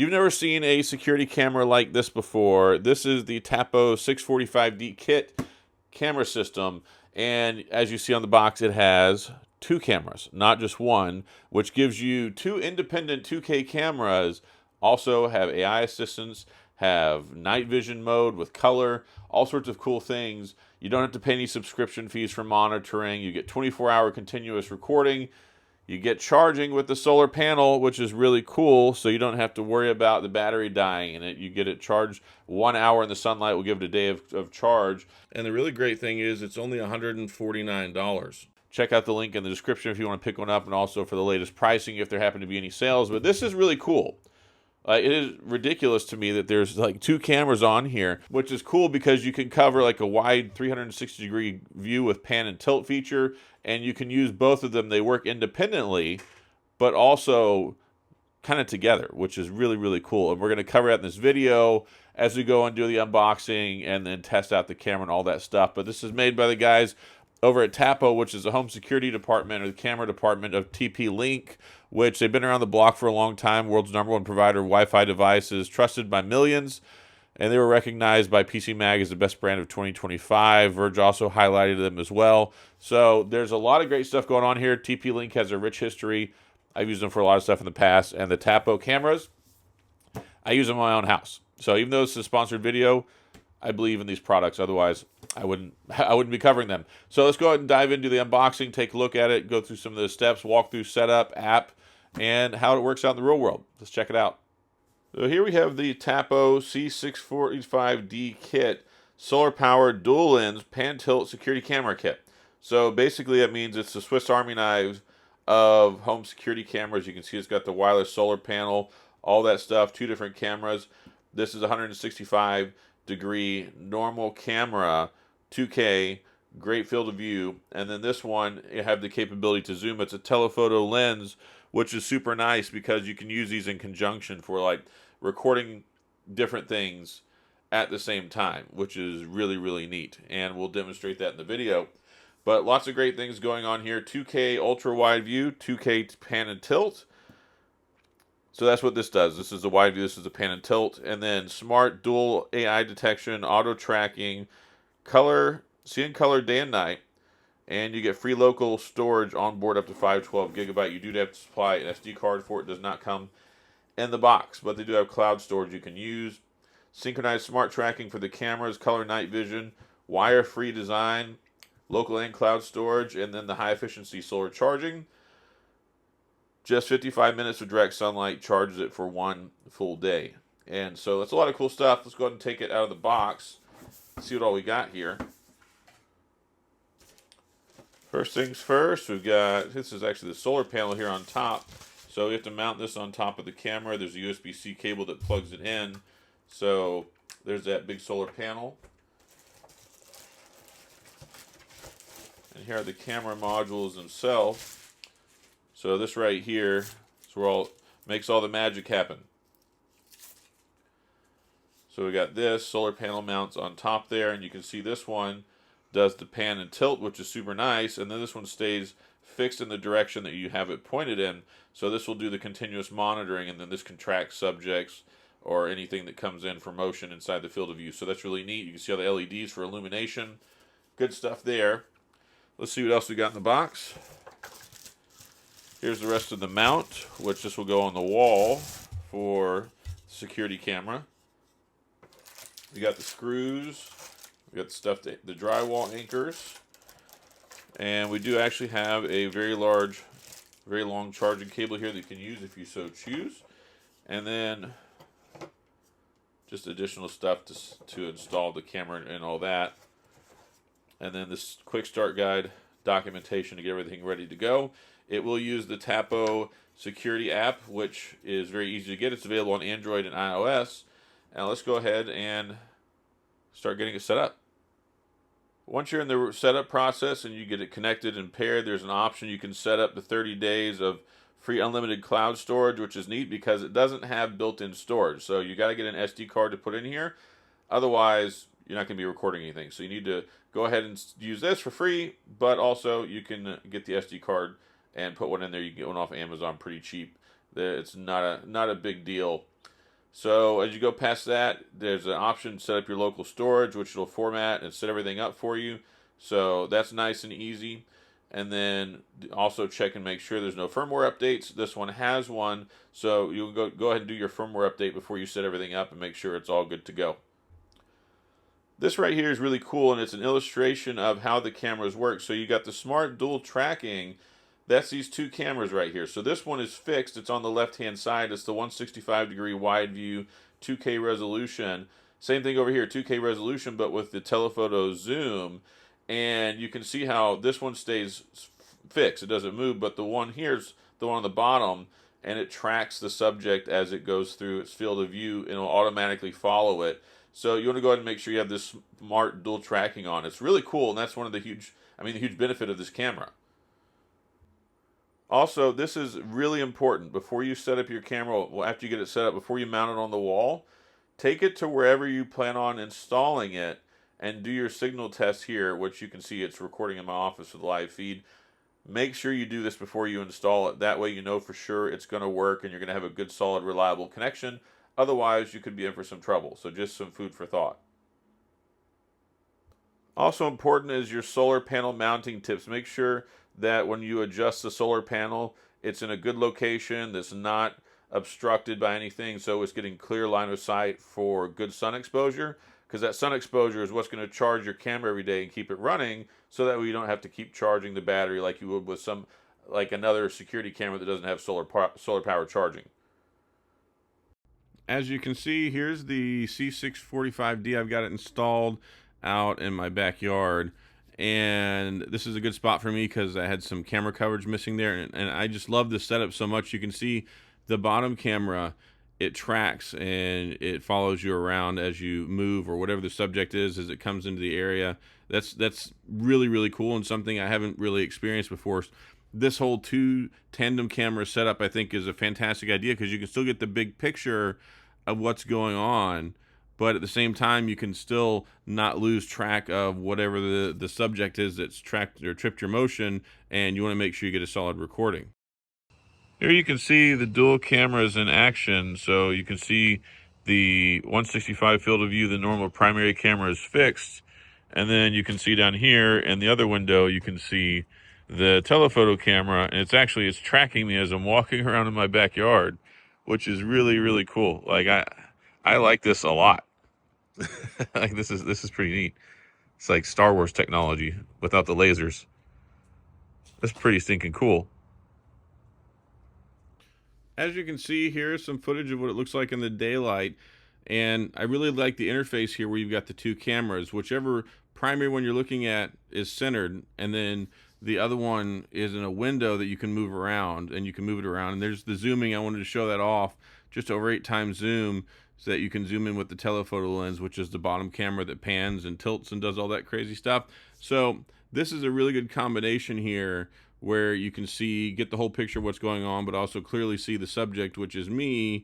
You've never seen a security camera like this before. This is the Tapo C645D Kit Camera system, and as you see on the box, it has two cameras, not just one, which gives you two independent 2K cameras. Also have AI assistants, have night vision mode with color, all sorts of cool things. You don't have to pay any subscription fees for monitoring. You get 24-hour continuous recording. You get charging with the solar panel, which is really cool, so you don't have to worry about the battery dying in it. You get it charged 1 hour in the sunlight will give it a day of charge. And the really great thing is it's only $149. Check out the link in the description if you want to pick one up, and also for the latest pricing if there happen to be any sales. But this is really cool. It is ridiculous to me that there's like two cameras on here, which is cool because you can cover like a wide 360-degree view with pan and tilt feature, and you can use both of them. They work independently, but also kind of together, which is really, really cool. And we're going to cover that in this video as we go and do the unboxing and then test out the camera and all that stuff. But this is made by the guys over at Tapo, which is the home security department or the camera department of TP-Link, which they've been around the block for a long time, world's #1 provider of Wi-Fi devices, trusted by millions, and they were recognized by PC Mag as the best brand of 2025. Verge also highlighted them as well. So there's a lot of great stuff going on here. TP-Link has a rich history. I've used them for a lot of stuff in the past, and the Tapo cameras, I use them in my own house. So even though it's a sponsored video, I believe in these products. Otherwise, I wouldn't be covering them. So let's go ahead and dive into the unboxing, take a look at it, go through some of the steps, walk through setup, app, and how it works out in the real world. Let's check it out. So here we have the Tapo C645D Kit solar-powered dual-lens pan-tilt security camera kit. So basically that means it's the Swiss Army knife of home security cameras. You can see it's got the wireless solar panel, all that stuff, two different cameras. This is 165-degree normal camera, 2K, great field of view. And then this one, you have the capability to zoom. It's a telephoto lens, which is super nice because you can use these in conjunction for like recording different things at the same time, which is really, really neat. And we'll demonstrate that in the video. But lots of great things going on here. 2K ultra wide view, 2K pan and tilt. So that's what this does. This is the wide view, this is the pan and tilt. And then smart dual AI detection, auto tracking, color, seeing color day and night. And you get free local storage on board up to 512 gigabyte. You do have to supply an SD card for it. It does not come in the box, but they do have cloud storage you can use. Synchronized smart tracking for the cameras, color night vision, wire-free design, local and cloud storage, and then the high-efficiency solar charging. Just 55 minutes of direct sunlight charges it for 1 full day. And so that's a lot of cool stuff. Let's go ahead and take it out of the box, see what all we got here. First things first, we've got, this is actually the solar panel here on top. So you have to mount this on top of the camera. There's a USB-C cable that plugs it in. So there's that big solar panel. And here are the camera modules themselves. So this right here is where makes all the magic happen. So we got this solar panel mounts on top there, and you can see this one does the pan and tilt, which is super nice, and then this one stays fixed in the direction that you have it pointed in. So this will do the continuous monitoring, and then this can track subjects or anything that comes in for motion inside the field of view. So that's really neat. You can see all the LEDs for illumination. Good stuff there. Let's see what else we got in the box. Here's the rest of the mount, which this will go on the wall for security camera. We got the screws. We got the stuff, the drywall anchors. And we do actually have a very large, very long charging cable here that you can use if you so choose. And then just additional stuff to install the camera and all that. And then this quick start guide documentation to get everything ready to go. It will use the Tapo security app, which is very easy to get. It's available on Android and iOS. And let's go ahead and start getting it set up. Once you're in the setup process and you get it connected and paired, there's an option you can set up the 30 days of free unlimited cloud storage, which is neat because it doesn't have built-in storage. So you got to get an SD card to put in here. Otherwise, you're not going to be recording anything. So you need to go ahead and use this for free, but also you can get the SD card and put one in there. You can get one off Amazon pretty cheap. It's not a big deal. So as you go past that, there's an option to set up your local storage, which will format and set everything up for you. So that's nice and easy. And then also check and make sure there's no firmware updates. This one has one, so you'll go ahead and do your firmware update before you set everything up and make sure it's all good to go. This right here is really cool, and it's an illustration of how the cameras work. So you got the smart dual tracking. That's these two cameras right here. So this one is fixed. It's on the left-hand side. It's the 165-degree wide view, 2K resolution. Same thing over here, 2K resolution, but with the telephoto zoom. And you can see how this one stays fixed. It doesn't move, but the one here's the one on the bottom, and it tracks the subject as it goes through its field of view, and it'll automatically follow it. So you want to go ahead and make sure you have this smart dual tracking on. It's really cool, and that's one of the huge benefit of this camera. Also, this is really important. Before you set up your camera, well, after you get it set up, before you mount it on the wall, take it to wherever you plan on installing it and do your signal test here, which you can see it's recording in my office with live feed. Make sure you do this before you install it. That way you know for sure it's going to work and you're going to have a good, solid, reliable connection. Otherwise, you could be in for some trouble. So just some food for thought. Also important is your solar panel mounting tips. Make sure that when you adjust the solar panel, it's in a good location that's not obstructed by anything, so it's getting clear line of sight for good sun exposure, because that sun exposure is what's going to charge your camera every day and keep it running, so that way you don't have to keep charging the battery like you would with another security camera that doesn't have solar power charging. As you can see, here's the C645D. I've got it installed out in my backyard, and this is a good spot for me because I had some camera coverage missing there, and I just love this setup so much. You can see the bottom camera, it tracks and it follows you around as you move or whatever the subject is as it comes into the area. That's really, really cool and something I haven't really experienced before. This whole two tandem camera setup I think is a fantastic idea because you can still get the big picture of what's going on, but at the same time you can still not lose track of whatever the subject is that's tracked or tripped your motion, and you want to make sure you get a solid recording. Here you can see the dual cameras in action. So you can see the 165 field of view, the normal primary camera is fixed, and then you can see down here in the other window you can see the telephoto camera, and it's tracking me as I'm walking around in my backyard, which is really, really cool. Like I like this a lot. Like this is pretty neat. It's like Star Wars technology without the lasers. That's pretty stinking cool. As you can see, here's some footage of what it looks like in the daylight, and I really like the interface here where you've got the two cameras. Whichever primary one you're looking at is centered, and then the other one is in a window that you can move around, and you can move it around. And there's the zooming. I wanted to show that off. Just over 8 times zoom, so that you can zoom in with the telephoto lens, which is the bottom camera that pans and tilts and does all that crazy stuff. So this is a really good combination here where you can get the whole picture of what's going on, but also clearly see the subject, which is me,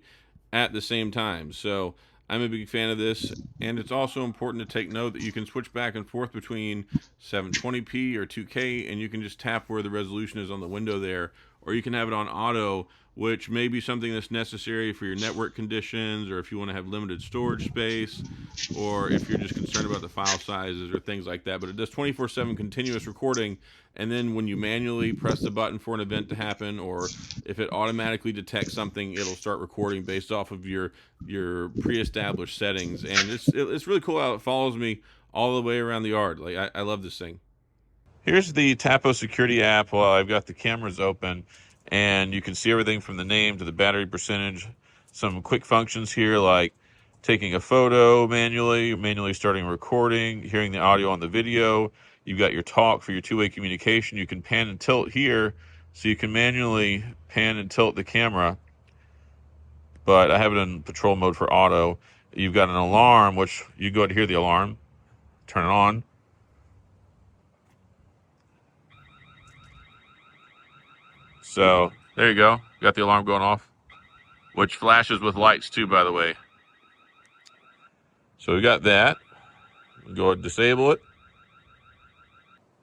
at the same time. So I'm a big fan of this, and it's also important to take note that you can switch back and forth between 720p or 2K, and you can just tap where the resolution is on the window there, or you can have it on auto, which may be something that's necessary for your network conditions, or if you want to have limited storage space, or if you're just concerned about the file sizes or things like that. But it does 24/7 continuous recording, and then when you manually press the button for an event to happen, or if it automatically detects something, it'll start recording based off of your pre-established settings. And it's really cool how it follows me all the way around the yard. Like I love this thing. Here's the Tapo security app while I've got the cameras open, and you can see everything from the name to the battery percentage. Some quick functions here like taking a photo manually starting recording, hearing the audio on the video. You've got your talk for your two-way communication. You can pan and tilt here, so you can manually pan and tilt the camera, but I have it in patrol mode for auto. You've got an alarm, which you go ahead and hear the alarm, turn it on. So there you go. Got the alarm going off, which flashes with lights too, by the way. So we got that. Go ahead and disable it.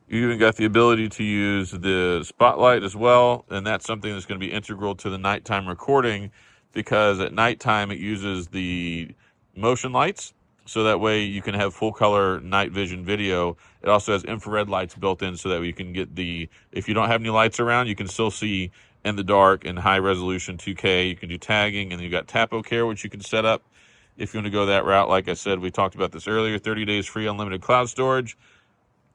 You even got the ability to use the spotlight as well, and that's something that's going to be integral to the nighttime recording because at nighttime it uses the motion lights, so that way you can have full color night vision video. It also has infrared lights built in, so that you can get the, if you don't have any lights around, you can still see in the dark in high resolution 2K. You can do tagging, and you got Tapo Care, which you can set up if you want to go that route. Like I said, we talked about this earlier, 30 days free unlimited cloud storage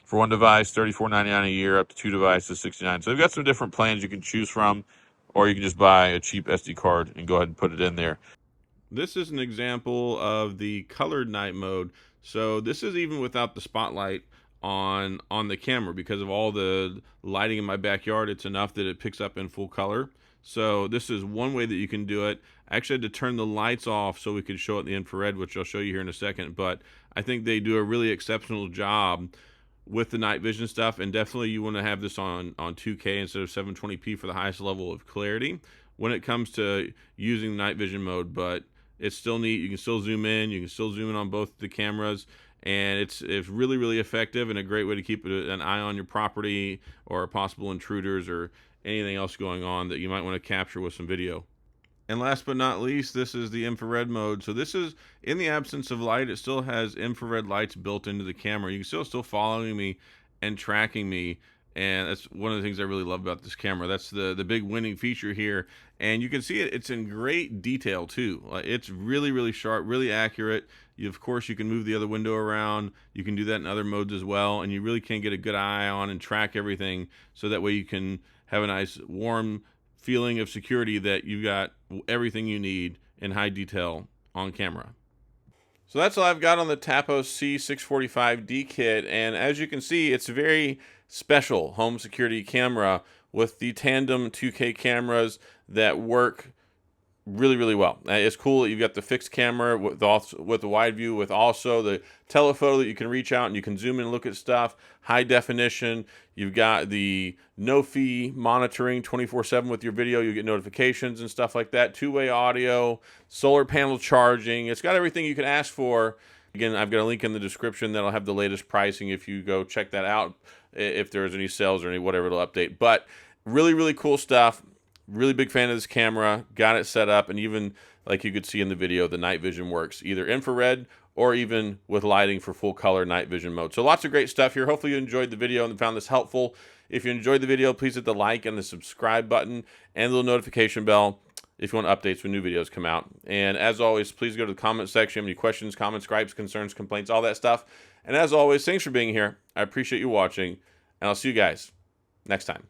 for one device, $34.99 a year, up to 2 devices, $69. So we've got some different plans you can choose from, or you can just buy a cheap SD card and go ahead and put it in there. This is an example of the colored night mode. So this is even without the spotlight on the camera, because of all the lighting in my backyard. It's enough that it picks up in full color. So this is one way that you can do it. I actually had to turn the lights off so we could show it in the infrared, which I'll show you here in a second. But I think they do a really exceptional job with the night vision stuff, and definitely you want to have this on 2K instead of 720p for the highest level of clarity when it comes to using night vision mode. But it's still neat. You can still zoom in. You can still zoom in on both the cameras, and it's really, really effective and a great way to keep an eye on your property or possible intruders or anything else going on that you might want to capture with some video. And last but not least, this is the infrared mode. So this is, in the absence of light, it still has infrared lights built into the camera. You can still following me and tracking me. And that's one of the things I really love about this camera. That's the big winning feature here. And you can see it's in great detail too. It's really, really sharp, really accurate. Of course, you can move the other window around. You can do that in other modes as well. And you really can get a good eye on and track everything, so that way you can have a nice warm feeling of security that you got everything you need in high detail on camera. So that's all I've got on the Tapo C645D kit, and as you can see, it's a very special home security camera with the tandem 2K cameras that work really, really well. It's cool that you've got the fixed camera with the wide view, with also the telephoto that you can reach out and you can zoom in and look at stuff, high definition. You've got the no fee monitoring 24/7 with your video. You get notifications and stuff like that. Two-way audio, solar panel charging. It's got everything you can ask for. Again, I've got a link in the description that'll have the latest pricing if you go check that out, if there's any sales or any whatever, it'll update. But really, really cool stuff. Really big fan of this camera. Got it set up, and even like you could see in the video, the night vision works either infrared or even with lighting for full color night vision mode. So lots of great stuff here. Hopefully you enjoyed the video and found this helpful. If you enjoyed the video, please hit the like and the subscribe button and the little notification bell if you want updates when new videos come out. And as always, please go to the comment section. Any questions, comments, gripes, concerns, complaints, all that stuff. And as always, thanks for being here. I appreciate you watching, and I'll see you guys next time.